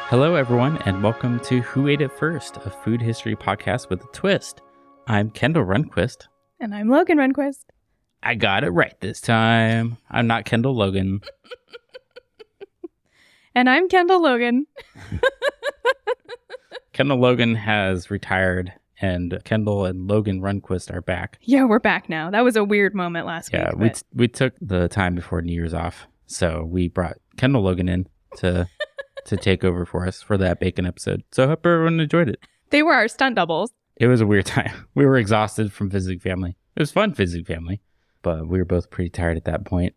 Hello, everyone, and welcome to Who Ate It First, a food history podcast with a twist. I'm Kendall Runquist. And I'm Logan Runquist. I got it right this time. I'm not Kendall Logan. And I'm Kendall Logan. Kendall Logan has retired, and Kendall and Logan Runquist are back. Yeah, we're back now. That was a weird moment last week. Yeah, we took the time before New Year's off, so we brought Kendall Logan in to take over for us for that bacon episode. So I hope everyone enjoyed it. They were our stunt doubles. It was a weird time. We were exhausted from visiting family. It was fun visiting family, but we were both pretty tired at that point.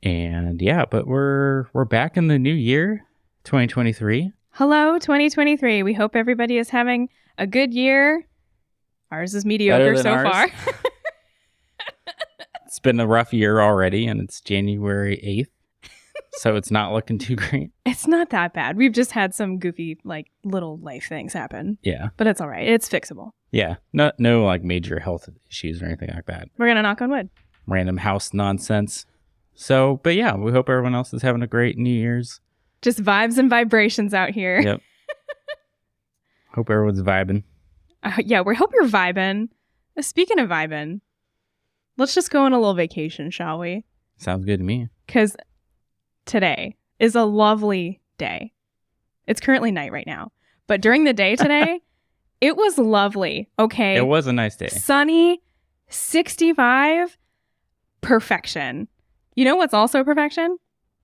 And yeah, but we're back in the new year, 2023. Hello, 2023. We hope everybody is having a good year. Ours is mediocre so far. It's been a rough year already, and it's January 8th. So it's not looking too great. It's not that bad. We've just had some goofy, little life things happen. Yeah. But it's all right. It's fixable. Yeah. No, major health issues or anything like that. We're going to knock on wood. Random house nonsense. So, but yeah, we hope everyone else is having a great New Year's. Just vibes and vibrations out here. Yep. Hope everyone's vibing. Yeah, we hope you're vibing. Speaking of vibing, let's just go on a little vacation, shall we? Sounds good to me. Because today is a lovely day. It's currently night right now. But during the day today, it was lovely. Okay. It was a nice day. Sunny, 65, perfection. You know what's also perfection?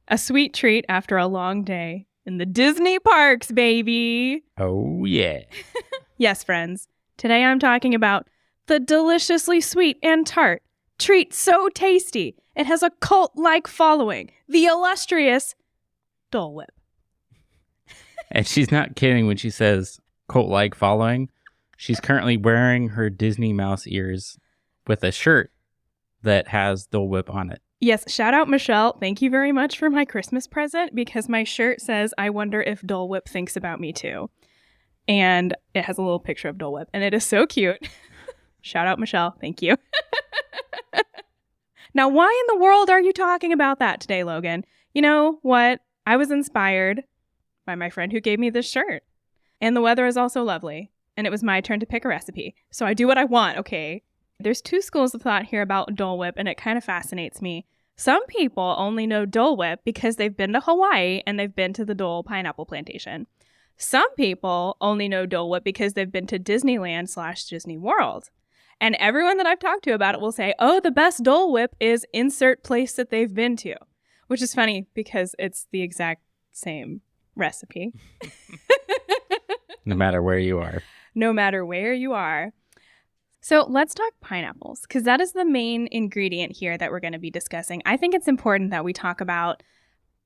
A sweet treat after a long day in the Disney parks, baby. Oh, yeah. Yes, friends. Today I'm talking about the deliciously sweet and tart treat so tasty it has a cult-like following, the illustrious Dole Whip. And she's not kidding when she says cult-like following. She's currently wearing her Disney mouse ears with a shirt that has Dole Whip on it. Yes, shout out Michelle. Thank you very much for my Christmas present because my shirt says, I wonder if Dole Whip thinks about me too. And it has a little picture of Dole Whip and it is so cute. Shout out Michelle. Thank you. Now, why in the world are you talking about that today, Logan? You know what? I was inspired by my friend who gave me this shirt. And the weather is also lovely. And it was my turn to pick a recipe. So I do what I want, okay? There's two schools of thought here about Dole Whip, and it kind of fascinates me. Some people only know Dole Whip because they've been to Hawaii and they've been to the Dole pineapple plantation. Some people only know Dole Whip because they've been to Disneyland/Disney World. And everyone that I've talked to about it will say, oh, the best Dole Whip is insert place that they've been to, which is funny because it's the exact same recipe. No matter where you are. No matter where you are. So let's talk pineapples, because that is the main ingredient here that we're going to be discussing. I think it's important that we talk about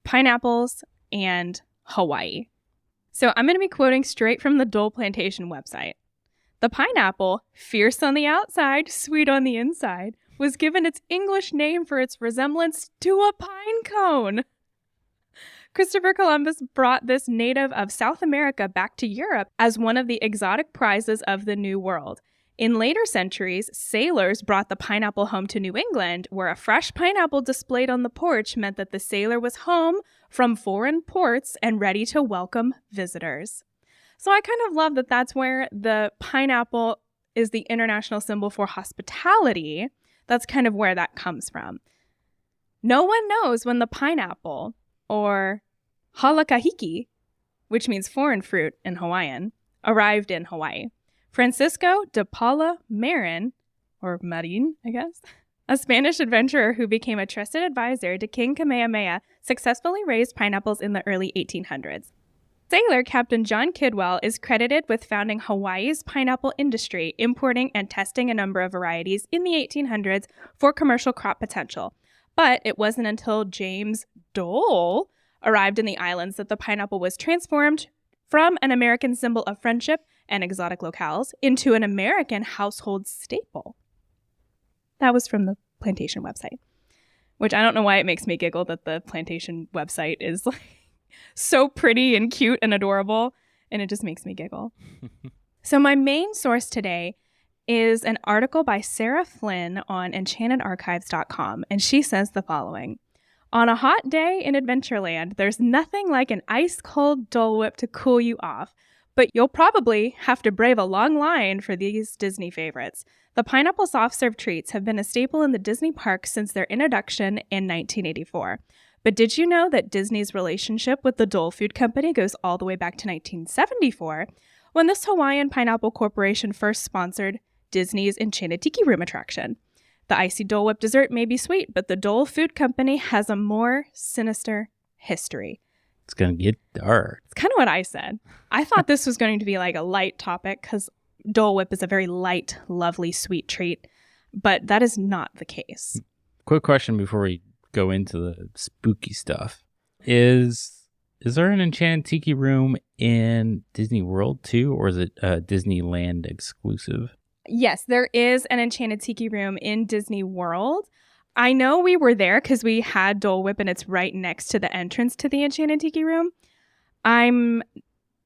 pineapples and Hawaii. So I'm going to be quoting straight from the Dole Plantation website. The pineapple, fierce on the outside, sweet on the inside, was given its English name for its resemblance to a pine cone. Christopher Columbus brought this native of South America back to Europe as one of the exotic prizes of the New World. In later centuries, sailors brought the pineapple home to New England, where a fresh pineapple displayed on the porch meant that the sailor was home from foreign ports and ready to welcome visitors. So I kind of love that that's where the pineapple is the international symbol for hospitality. That's kind of where that comes from. No one knows when the pineapple, or halakahiki, which means foreign fruit in Hawaiian, arrived in Hawaii. Francisco de Paula Marin, or Marin, I guess, a Spanish adventurer who became a trusted advisor to King Kamehameha, successfully raised pineapples in the early 1800s. Sailor Captain John Kidwell is credited with founding Hawaii's pineapple industry, importing and testing a number of varieties in the 1800s for commercial crop potential. But it wasn't until James Dole arrived in the islands that the pineapple was transformed from an American symbol of friendship and exotic locales into an American household staple. That was from the plantation website, which I don't know why it makes me giggle that the plantation website is so pretty and cute and adorable, and it just makes me giggle. So my main source today is an article by Sarah Flynn on enchantedarchives.com, and she says the following. On a hot day in Adventureland, there's nothing like an ice-cold Dole Whip to cool you off. But you'll probably have to brave a long line for these Disney favorites. The pineapple soft-serve treats have been a staple in the Disney parks since their introduction in 1984. But did you know that Disney's relationship with the Dole Food Company goes all the way back to 1974, when this Hawaiian Pineapple Corporation first sponsored Disney's Enchanted Tiki Room attraction? The icy Dole Whip dessert may be sweet, but the Dole Food Company has a more sinister history. It's going to get dark. It's kind of what I said. I thought this was going to be like a light topic because Dole Whip is a very light, lovely, sweet treat, but that is not the case. Quick question before we go into the spooky stuff. Is there an Enchanted Tiki Room in Disney World too, or is it Disneyland exclusive? Yes, there is an Enchanted Tiki Room in Disney World. I know we were there because we had Dole Whip and it's right next to the entrance to the Enchanted Tiki Room. I'm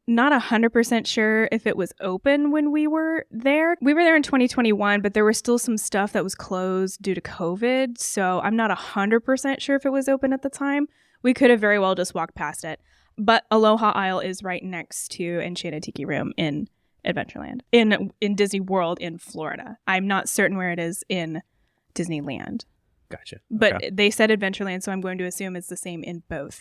not 100% sure if it was open when we were there. We were there in 2021, but there was still some stuff that was closed due to COVID. So I'm not 100% sure if it was open at the time. We could have very well just walked past it. But Aloha Isle is right next to Enchanted Tiki Room in Adventureland, in Disney World in Florida. I'm not certain where it is in Disneyland. Gotcha. But Okay. they said Adventureland, so I'm going to assume it's the same in both.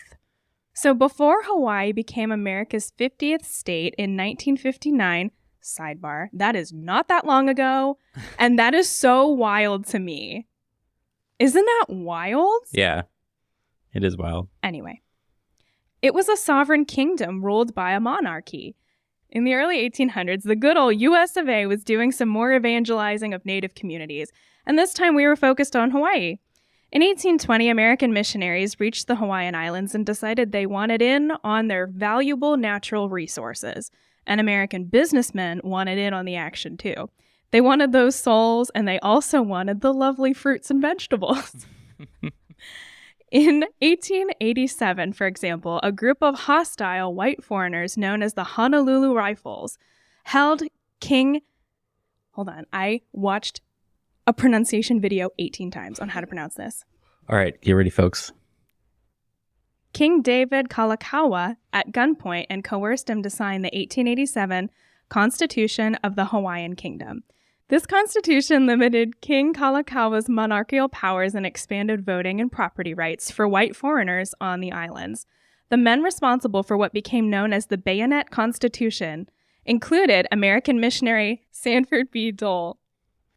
So before Hawaii became America's 50th state in 1959, sidebar, that is not that long ago, and that is so wild to me. Isn't that wild? Yeah, it is wild. Anyway, it was a sovereign kingdom ruled by a monarchy. In the early 1800s, the good old US of A was doing some more evangelizing of native communities, and this time we were focused on Hawaii. In 1820, American missionaries reached the Hawaiian Islands and decided they wanted in on their valuable natural resources. And American businessmen wanted in on the action too. They wanted those souls, and they also wanted the lovely fruits and vegetables. In 1887, for example, a group of hostile white foreigners known as the Honolulu Rifles held I watched a pronunciation video 18 times on how to pronounce this. All right, get ready, folks. King David Kalakaua at gunpoint and coerced him to sign the 1887 Constitution of the Hawaiian Kingdom. This constitution limited King Kalakaua's monarchical powers and expanded voting and property rights for white foreigners on the islands. The men responsible for what became known as the Bayonet Constitution included American missionary Sanford B. Dole.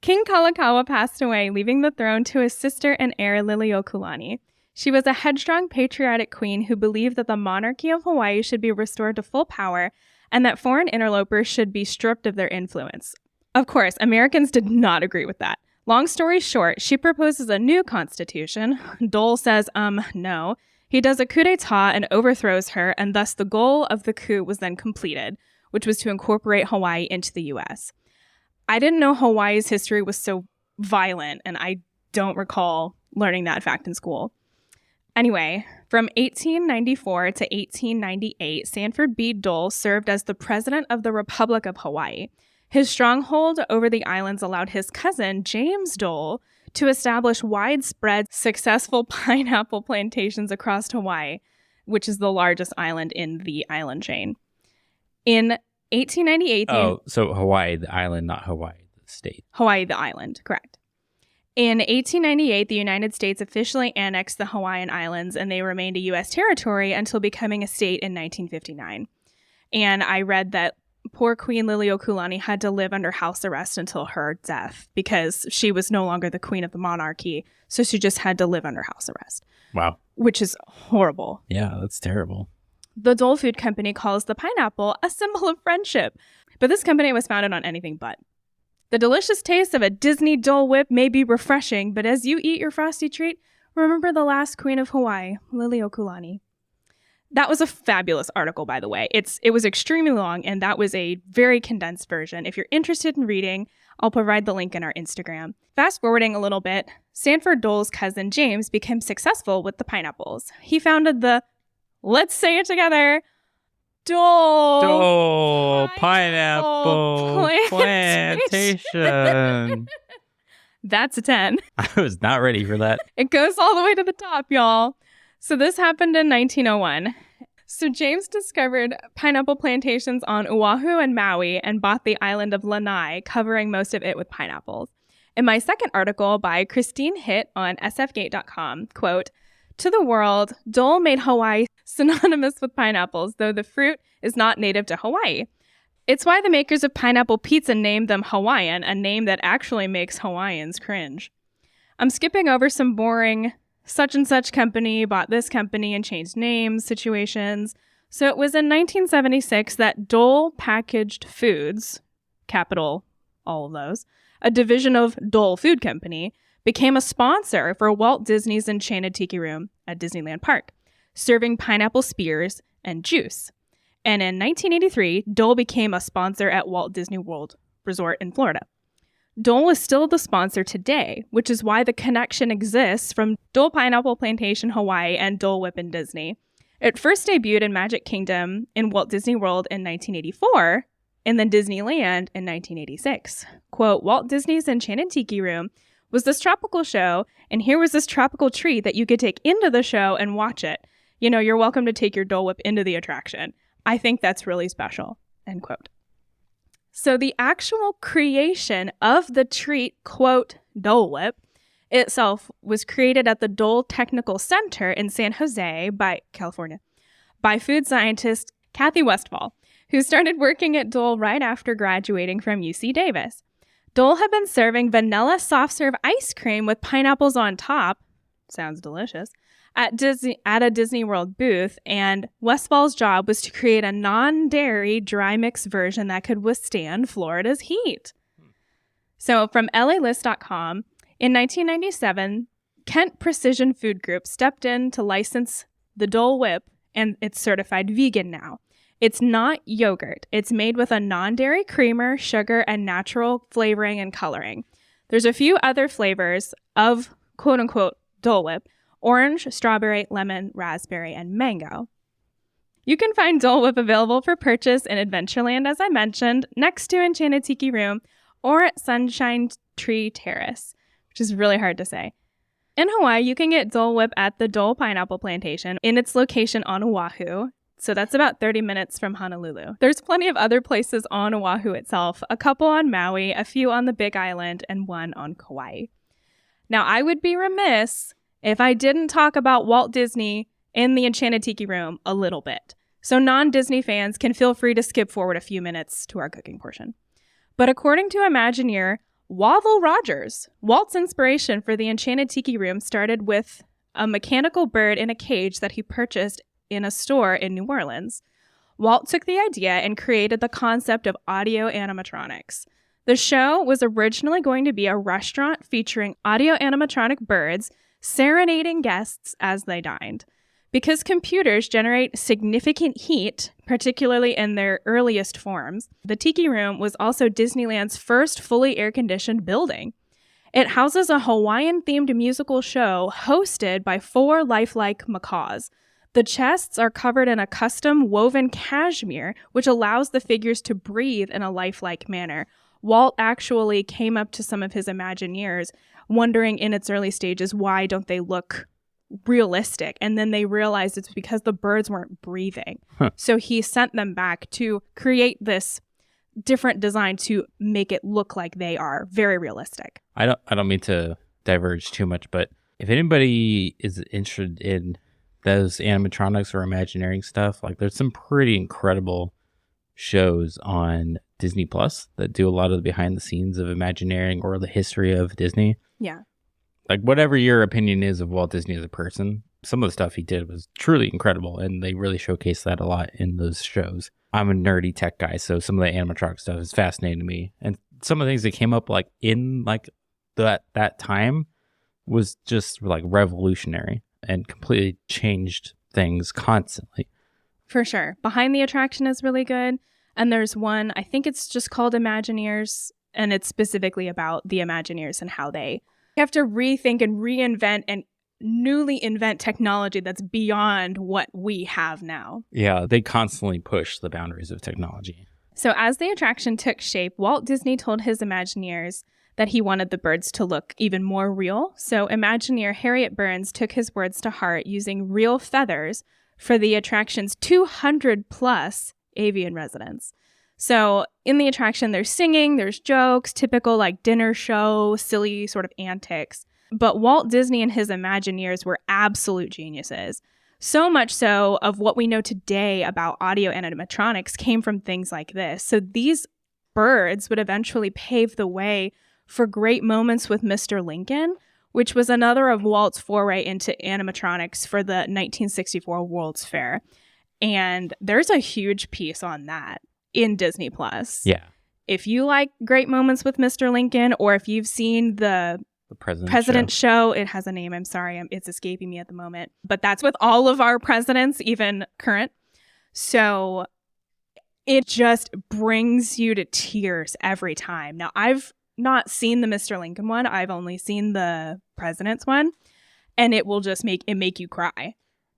King Kalakaua passed away, leaving the throne to his sister and heir Liliuokalani. She was a headstrong, patriotic queen who believed that the monarchy of Hawaii should be restored to full power and that foreign interlopers should be stripped of their influence. Of course, Americans did not agree with that. Long story short, she proposes a new constitution. Dole says, no. He does a coup d'etat and overthrows her, and thus the goal of the coup was then completed, which was to incorporate Hawaii into the U.S. I didn't know Hawaii's history was so violent, and I don't recall learning that fact in school. Anyway, from 1894 to 1898, Sanford B. Dole served as the president of the Republic of Hawaii. His stronghold over the islands allowed his cousin, James Dole, to establish widespread, successful pineapple plantations across Hawaii, which is the largest island in the island chain. In 1898... So Hawaii, the island, not Hawaii, the state. Hawaii, the island, correct. In 1898, the United States officially annexed the Hawaiian Islands, and they remained a U.S. territory until becoming a state in 1959. And I read that poor Queen Liliuokalani had to live under house arrest until her death because she was no longer the queen of the monarchy, so she just had to live under house arrest. Wow. Which is horrible. Yeah, that's terrible. The Dole Food Company calls the pineapple a symbol of friendship, but this company was founded on anything but. The delicious taste of a Disney Dole Whip may be refreshing, but as you eat your frosty treat, remember the last queen of Hawaii, Liliuokalani. That was a fabulous article, by the way. It was extremely long, and that was a very condensed version. If you're interested in reading, I'll provide the link in our Instagram. Fast forwarding a little bit, Sanford Dole's cousin James became successful with the pineapples. He founded the, let's say it together, Dole Pineapple Plantation. That's a 10. I was not ready for that. It goes all the way to the top, y'all. So this happened in 1901. So James discovered pineapple plantations on Oahu and Maui and bought the island of Lanai, covering most of it with pineapples. In my second article by Christine Hitt on sfgate.com, quote, "To the world, Dole made Hawaii synonymous with pineapples, though the fruit is not native to Hawaii. It's why the makers of pineapple pizza named them Hawaiian, a name that actually makes Hawaiians cringe. I'm skipping over some boring such and such company bought this company and changed names situations. So it was in 1976 that Dole Packaged Foods, capital all of those, a division of Dole Food Company, became a sponsor for Walt Disney's Enchanted Tiki Room at Disneyland Park, serving pineapple spears and juice. And in 1983, Dole became a sponsor at Walt Disney World Resort in Florida. Dole is still the sponsor today, which is why the connection exists from Dole Pineapple Plantation, Hawaii, and Dole Whip in Disney. It first debuted in Magic Kingdom in Walt Disney World in 1984, and then Disneyland in 1986. Quote, Walt Disney's Enchanted Tiki Room was this tropical show, and here was this tropical treat that you could take into the show and watch it. You know, you're welcome to take your Dole Whip into the attraction. I think that's really special, end quote. So the actual creation of the treat, quote, Dole Whip, itself was created at the Dole Technical Center in San Jose, California, by food scientist Kathy Westphal, who started working at Dole right after graduating from UC Davis. Dole had been serving vanilla soft serve ice cream with pineapples on top, sounds delicious, at a Disney World booth, and Westphal's job was to create a non-dairy dry mix version that could withstand Florida's heat. So from LAlist.com, in 1997, Kent Precision Food Group stepped in to license the Dole Whip, and it's certified vegan now. It's not yogurt. It's made with a non-dairy creamer, sugar, and natural flavoring and coloring. There's a few other flavors of quote-unquote Dole Whip: orange, strawberry, lemon, raspberry, and mango. You can find Dole Whip available for purchase in Adventureland, as I mentioned, next to Enchanted Tiki Room, or at Sunshine Tree Terrace, which is really hard to say. In Hawaii, you can get Dole Whip at the Dole Pineapple Plantation in its location on Oahu. So that's about 30 minutes from Honolulu. There's plenty of other places on Oahu itself, a couple on Maui, a few on the Big Island, and one on Kauai. Now, I would be remiss if I didn't talk about Walt Disney in the Enchanted Tiki Room a little bit. So non-Disney fans can feel free to skip forward a few minutes to our cooking portion. But according to Imagineer Waddle Rogers, Walt's inspiration for the Enchanted Tiki Room started with a mechanical bird in a cage that he purchased in a store in New Orleans. Walt took the idea and created the concept of audio animatronics. The show was originally going to be a restaurant featuring audio animatronic birds serenading guests as they dined. Because computers generate significant heat, particularly in their earliest forms, the Tiki Room was also Disneyland's first fully air-conditioned building. It houses a Hawaiian-themed musical show hosted by 4 lifelike macaws. The chests are covered in a custom woven cashmere, which allows the figures to breathe in a lifelike manner. Walt actually came up to some of his Imagineers, wondering in its early stages, why don't they look realistic? And then they realized it's because the birds weren't breathing. So he sent them back to create this different design to make it look like they are very realistic. I don't mean to diverge too much, but if anybody is interested in those animatronics or Imagineering stuff, like there's some pretty incredible shows on Disney Plus that do a lot of the behind the scenes of Imagineering or the history of Disney. Yeah. Like whatever your opinion is of Walt Disney as a person, some of the stuff he did was truly incredible, and they really showcase that a lot in those shows. I'm a nerdy tech guy, so some of the animatronic stuff is fascinating to me. And some of the things that came up like in like that time was just like revolutionary and completely changed things constantly. For sure. Behind the Attraction is really good. And there's one, I think it's just called Imagineers, and it's specifically about the Imagineers and how they have to rethink and reinvent and newly invent technology that's beyond what we have now. Yeah, they constantly push the boundaries of technology. So as the attraction took shape, Walt Disney told his Imagineers that he wanted the birds to look even more real. So Imagineer Harriet Burns took his words to heart using real feathers for the attraction's 200 plus avian residents. So in the attraction, there's singing, there's jokes, typical like dinner show, silly sort of antics. But Walt Disney and his Imagineers were absolute geniuses. So much so of what we know today about audio animatronics came from things like this. So these birds would eventually pave the way for great moments with Mr. Lincoln, which was another of Walt's foray into animatronics for the 1964 World's Fair. And there's a huge piece on that in Disney Plus. Yeah. If you like great moments with Mr. Lincoln, or if you've seen the President show, it has a name. I'm sorry, it's escaping me at the moment. But that's with all of our presidents, even current. So it just brings you to tears every time. Now, I've not seen the Mr. Lincoln one. I've only seen the president's one. And it will just make you cry.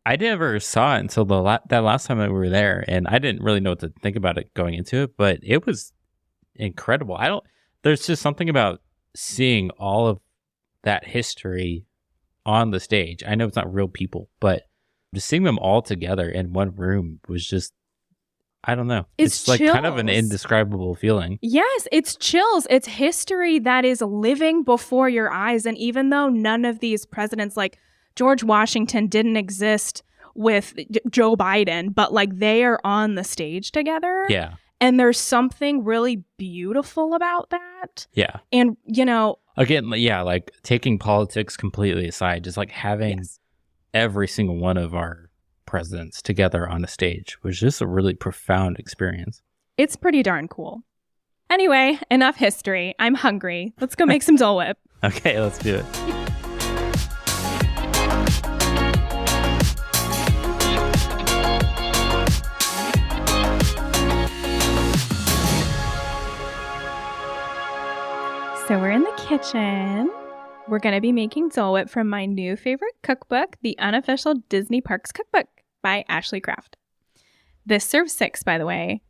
I never saw it until that last time that we were there, and I didn't really know what to think about it going into it, but it was incredible. There's just something about seeing all of that history on the stage. I know it's not real people, but just seeing them all together in one room was just, I don't know. It's like kind of an indescribable feeling. Yes, it's chills. It's history that is living before your eyes. And even though none of these presidents, like George Washington, didn't exist with Joe Biden, but like they are on the stage together. Yeah. And there's something really beautiful about that. Yeah. And, again, yeah, like taking politics completely aside, just like having every single one of our presidents together on a stage was just a really profound experience. It's pretty darn cool. Anyway, enough history. I'm hungry. Let's go make some Dole Whip. Okay, let's do it. So we're in the kitchen. We're going to be making Dole Whip from my new favorite cookbook, The Unofficial Disney Parks Cookbook by Ashley Craft. This serves 6, by the way.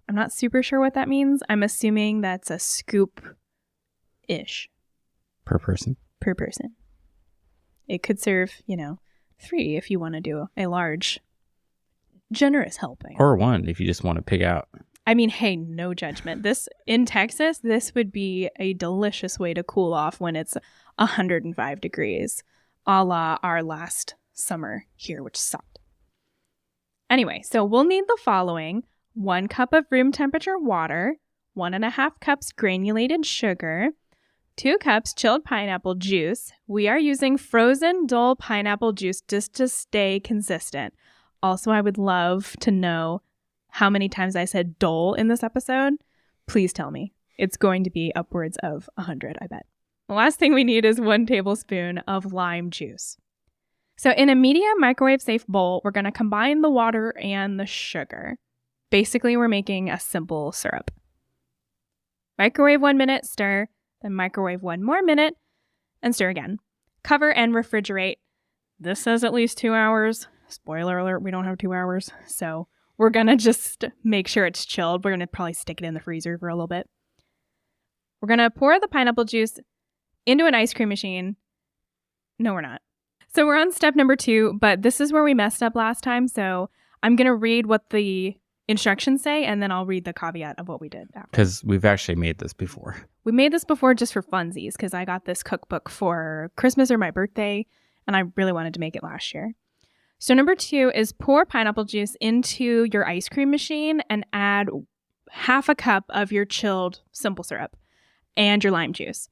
I'm not super sure what that means. I'm assuming that's a scoop-ish. Per person? Per person. It could serve, 3 if you want to do a large, generous helping. Or 1 if you just want to pig out. I mean, hey, no judgment. In Texas, this would be a delicious way to cool off when it's 105 degrees, a la our last summer here, which sucked. Anyway, so we'll need the following: 1 cup of room temperature water, 1.5 cups granulated sugar, 2 cups chilled pineapple juice. We are using frozen Dole pineapple juice just to stay consistent. Also, I would love to know how many times I said Dole in this episode. Please tell me. It's going to be upwards of 100, I bet. The last thing we need is 1 tablespoon of lime juice. So in a medium microwave-safe bowl, we're going to combine the water and the sugar. Basically, we're making a simple syrup. Microwave 1 minute, stir, then microwave 1 more minute, and stir again. Cover and refrigerate. This says at least 2 hours. Spoiler alert, we don't have 2 hours, so we're going to just make sure it's chilled. We're going to probably stick it in the freezer for a little bit. We're going to pour the pineapple juice into an ice cream machine. No, we're not. So we're on step number 2, but this is where we messed up last time. So I'm going to read what the instructions say, and then I'll read the caveat of what we did after. Because we've actually made this before. We made this before just for funsies, because I got this cookbook for Christmas or my birthday, and I really wanted to make it last year. So number 2 is pour pineapple juice into your ice cream machine and add 1/2 cup of your chilled simple syrup and your lime juice.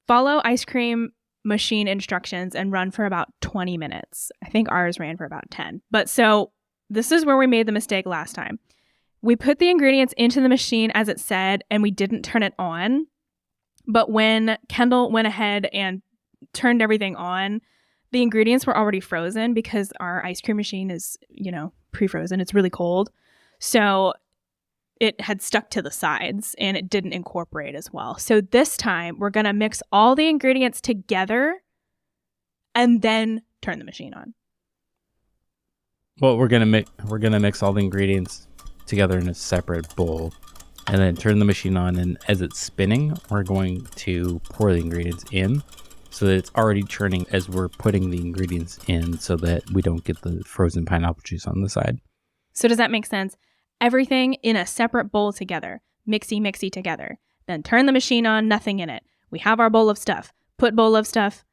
Follow ice cream machine instructions and run for about 20 minutes. I think ours ran for about 10. But so this is where we made the mistake last time. We put the ingredients into the machine as it said, and we didn't turn it on. But when Kendall went ahead and turned everything on, the ingredients were already frozen because our ice cream machine is, pre-frozen. It's really cold. So it had stuck to the sides and it didn't incorporate as well. So this time we're going to mix all the ingredients together and then turn the machine on. Well, we're going to mix all the ingredients together in a separate bowl and then turn the machine on. And as it's spinning, we're going to pour the ingredients in so that it's already churning as we're putting the ingredients in so that we don't get the frozen pineapple juice on the side. So does that make sense? Everything in a separate bowl together. Mixy together. Then turn the machine on, nothing in it. We have our bowl of stuff. Put bowl of stuff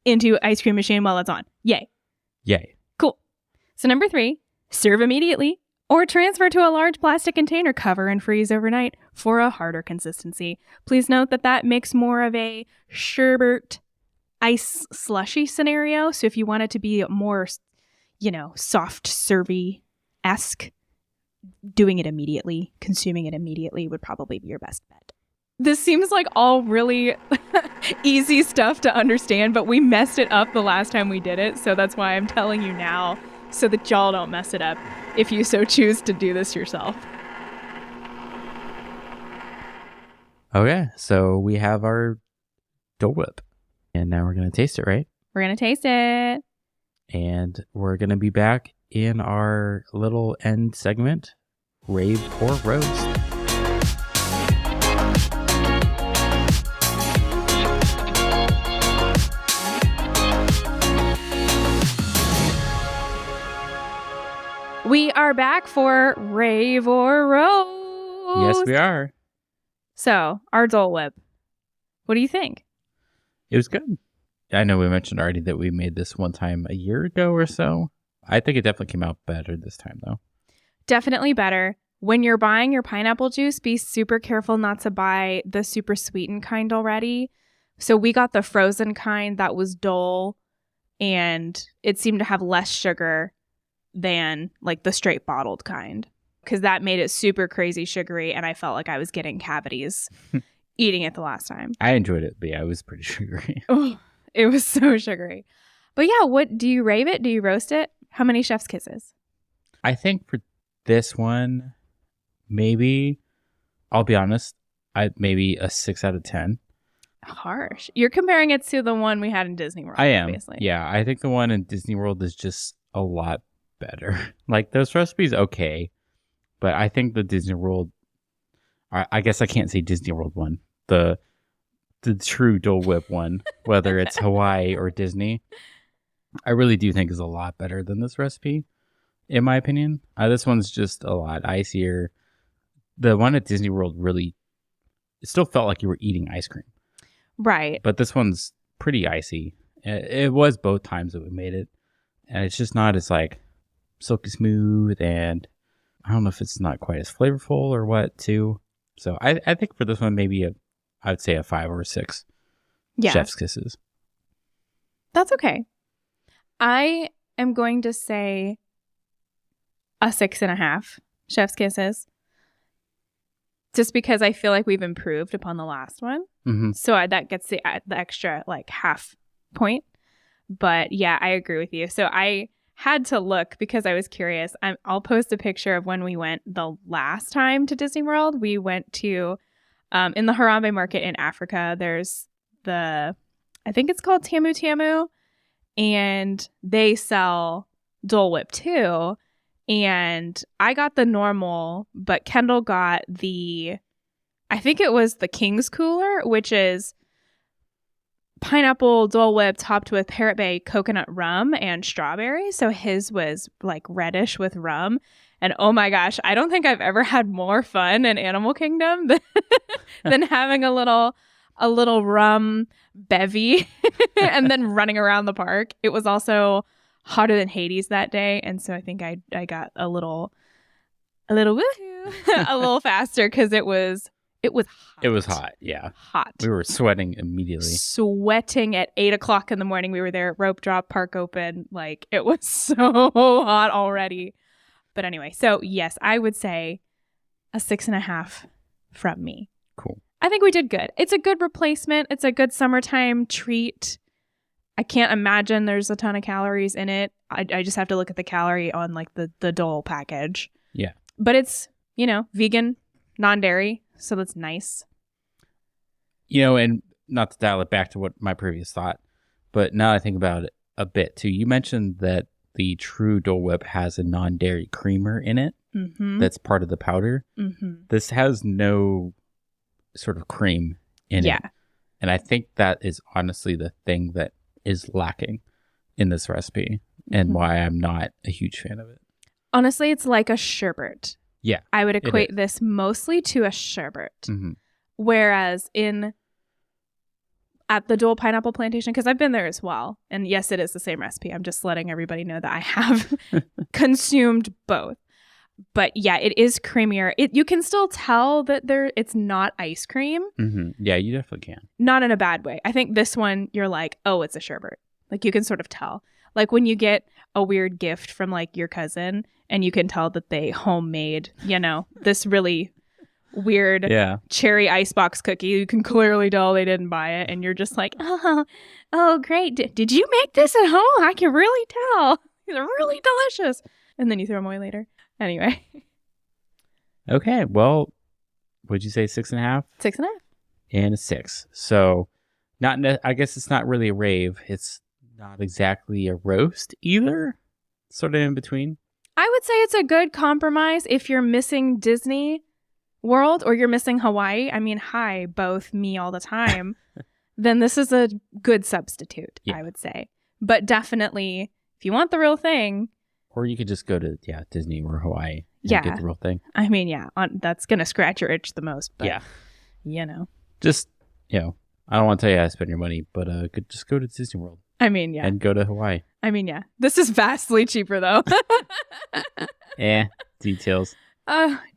into ice cream machine while it's on. Yay. Yay. Cool. So number 3, serve immediately or transfer to a large plastic container, cover and freeze overnight for a harder consistency. Please note that makes more of a sherbet ice slushy scenario. So if you want it to be more, soft servy-esque, doing it immediately, consuming it immediately would probably be your best bet. This seems like all really easy stuff to understand, but we messed it up the last time we did it. So that's why I'm telling you now so that y'all don't mess it up if you so choose to do this yourself. Okay, so we have our Dole Whip. And now we're going to taste it, right? We're going to taste it. And we're going to be back in our little end segment, Rave or Roast. We are back for Rave or Roast. Yes, we are. So, our Dole Whip. What do you think? It was good. I know we mentioned already that we made this one time a year ago or so. I think it definitely came out better this time, though. Definitely better. When you're buying your pineapple juice, be super careful not to buy the super sweetened kind already. So we got the frozen kind that was Dole, and it seemed to have less sugar than like the straight bottled kind, because that made it super crazy sugary, and I felt like I was getting cavities eating it the last time. I enjoyed it, but yeah, it was pretty sugary. Oh, it was so sugary. But yeah, what do you rave it? Do you roast it? How many chef's kisses? I think for this one, maybe, I'll be honest, maybe a 6 out of 10. Harsh. You're comparing it to the one we had in Disney World. I am. Obviously. Yeah, I think the one in Disney World is just a lot better. Like, those recipes, okay. But I think the Disney World, I guess I can't say Disney World one. The true Dole Whip one, whether it's Hawaii or Disney, I really do think is a lot better than this recipe, in my opinion. This one's just a lot icier. The one at Disney World really, it still felt like you were eating ice cream. Right. But this one's pretty icy. It was both times that we made it. And it's just not as like silky smooth, and I don't know if it's not quite as flavorful or what too. So I think for this one, maybe I would say a 5 or a 6 chef's kisses. That's okay. I am going to say a 6.5 chef's kisses, just because I feel like we've improved upon the last one. Mm-hmm. So that gets the extra like half point. But yeah, I agree with you. So I had to look because I was curious. I'll post a picture of when we went the last time to Disney World. We went to, in the Harambe market in Africa, there's I think it's called Tamu Tamu, and they sell Dole Whip too. And I got the normal, but Kendall got I think it was the King's Cooler, which is pineapple Dole Whip topped with Parrot Bay coconut rum and strawberry. So his was like reddish with rum. And oh my gosh, I don't think I've ever had more fun in Animal Kingdom than having a little rum bevy and then running around the park. It was also hotter than Hades that day, and so I think I got a little woohoo a little faster because it was hot. It was hot, yeah. Hot. We were sweating immediately. Sweating at 8:00 in the morning. We were there at rope drop, park open. Like, it was so hot already. But anyway, so yes, I would say a 6.5 from me. Cool. I think we did good. It's a good replacement. It's a good summertime treat. I can't imagine there's a ton of calories in it. I just have to look at the calorie on like the Dole package. Yeah. But it's, vegan, non-dairy, so that's nice. And not to dial it back to what my previous thought, but now I think about it a bit too. You mentioned that the true Dole Whip has a non-dairy creamer in it. Mm-hmm. That's part of the powder. Mm-hmm. This has no sort of cream in it. And I think that is honestly the thing that is lacking in this recipe and why I'm not a huge fan of it. Honestly, it's like a sherbet. Yeah. I would equate this mostly to a sherbet. Mm-hmm. Whereas at the Dole Pineapple Plantation, because I've been there as well, and yes, it is the same recipe. I'm just letting everybody know that I have consumed both. But yeah, it is creamier. You can still tell that it's not ice cream. Mm-hmm. Yeah, you definitely can. Not in a bad way. I think this one, you're like, oh, it's a sherbet. Like you can sort of tell. Like when you get a weird gift from like your cousin and you can tell that they homemade, this really weird cherry icebox cookie. You can clearly tell they didn't buy it. And you're just like, oh great. Did you make this at home? I can really tell. These are really delicious. And then you throw them away later. Anyway. Okay. Well, would you say 6.5? 6.5. And a 6. So I guess it's not really a rave. It's not exactly a roast either. Sort of in between. I would say it's a good compromise if you're missing Disney World or you're missing Hawaii. I mean, hi, both me all the time. Then this is a good substitute, I would say. But definitely, if you want the real thing. Or you could just go to Disney or Hawaii and get the real thing. I mean, that's going to scratch your itch the most. But, Just, I don't want to tell you how to spend your money, but just go to Disney World. I mean, yeah. And go to Hawaii. I mean, yeah. This is vastly cheaper, though. Details.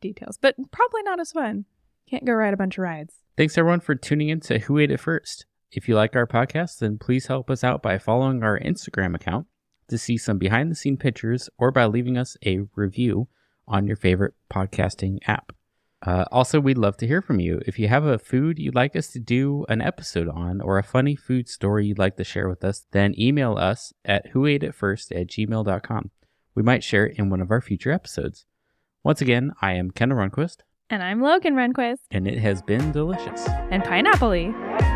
Details. But probably not as fun. Can't go ride a bunch of rides. Thanks, everyone, for tuning in to Who Ate It First. If you like our podcast, then please help us out by following our Instagram account to see some behind-the-scene pictures or by leaving us a review on your favorite podcasting app. Also, we'd love to hear from you. If you have a food you'd like us to do an episode on or a funny food story you'd like to share with us, then email us at whoateitfirst@gmail.com. We might share it in one of our future episodes. Once again, I am Kendall Runquist. And I'm Logan Runquist. And it has been delicious. And pineapple-y.